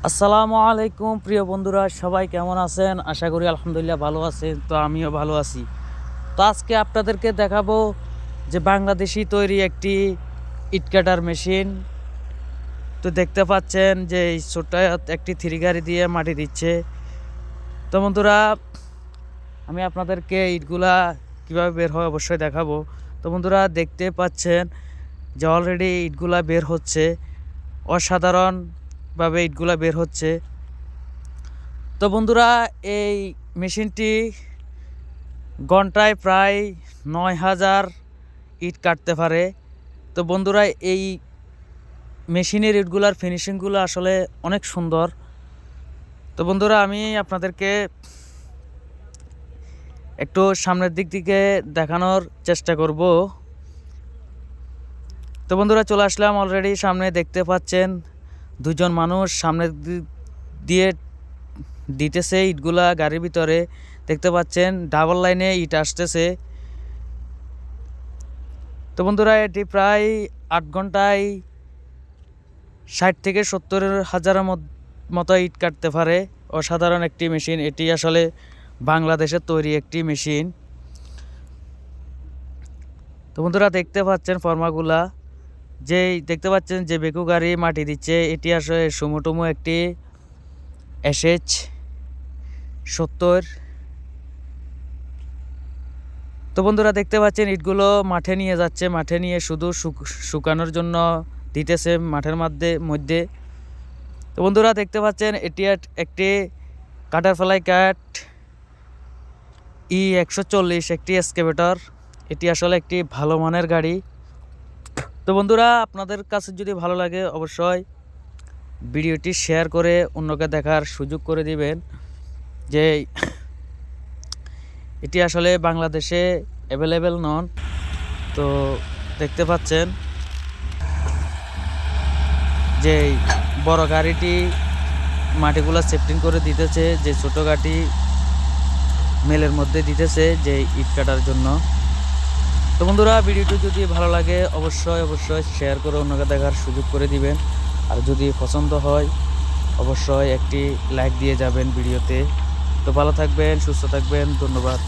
আসসালামু আলাইকুম প্রিয় বন্ধুরা, সবাই কেমন আছেন? আশা করি আলহামদুলিল্লাহ ভালো আছেন। তো আমিও ভালো আছি। তো আজকে আপনাদেরকে দেখাবো যে বাংলাদেশি তৈরি একটি ইট কাটার মেশিন। তো দেখতে পাচ্ছেন যে এই ছোট্ট একটি থ্রি গাড়ি দিয়ে মাটি দিচ্ছে। তো বন্ধুরা, আমি আপনাদেরকে ইটগুলা কিভাবে বের হয় অবশ্যই দেখাবো। তো বন্ধুরা, দেখতে পাচ্ছেন যে অলরেডি ইটগুলা বের হচ্ছে, অসাধারণভাবে ইটগুলা বের হচ্ছে। তো বন্ধুরা, এই মেশিনটি ঘন্টায় প্রায় ৯,০০০ ইট কাটতে পারে। তো বন্ধুরা, এই মেশিনের ইটগুলার ফিনিশিংগুলো আসলে অনেক সুন্দর। তো বন্ধুরা, আমি আপনাদেরকে একটু সামনের দিক থেকে দেখানোর চেষ্টা করব। তো বন্ধুরা, চলে আসলাম অলরেডি সামনে। দেখতে পাচ্ছেন দুজন মানুষ সামনের দিয়ে দিতেছে ইটগুলা গাড়ির ভিতরে। দেখতে পাচ্ছেন ডাবল লাইনে ইট আসতেছে। তো বন্ধুরা, এটি প্রায় ৮ ঘন্টায় ৬০ থেকে ৭০ হাজারের মতো ইট কাটতে পারে। অসাধারণ একটি মেশিন। এটি আসলে বাংলাদেশের তৈরি একটি মেশিন। তো বন্ধুরা, দেখতে পাচ্ছেন ফর্মাগুলা, দেখতে পাচ্ছেন যে বেকু গাড়ি মাটি দিচ্ছে। এটি আসলে সুমোটুমো একটি SH70। তো বন্ধুরা, দেখতে পাচ্ছেন ইটগুলো মাঠে নিয়ে যাচ্ছে, মাঠে নিয়ে শুধু শুকানোর জন্য দিতেছে মাঠের মধ্যে। তো বন্ধুরা, দেখতে পাচ্ছেন এটি একটি কাটার ফ্লাই কাট E140 একটি এক্সকেভেটর। এটি আসলে একটি ভালো মানের গাড়ি। তো বন্ধুরা, আপনাদের কাছে যদি ভালো লাগে অবশ্যই ভিডিওটি শেয়ার করে অন্যকে দেখার সুযোগ করে দিবেন যে এটি আসলে বাংলাদেশে অ্যাভেলেবেল নন। তো দেখতে পাচ্ছেন যে বড় গাড়িটি মাটিগুলো সেফটিং করে দিতেছে, যে ছোট গাড়ি মেলের মধ্যে দিতেছে যে ইট কাটার জন্য। তো বন্ধুরা, ভিডিওটি যদি ভালো লাগে অবশ্যই শেয়ার করে অন্যকে দেখার সুযোগ করে দিবেন। আর যদি পছন্দ হয় অবশ্যই একটি লাইক দিয়ে যাবেন ভিডিওতে। তো ভালো থাকবেন, সুস্থ থাকবেন, ধন্যবাদ।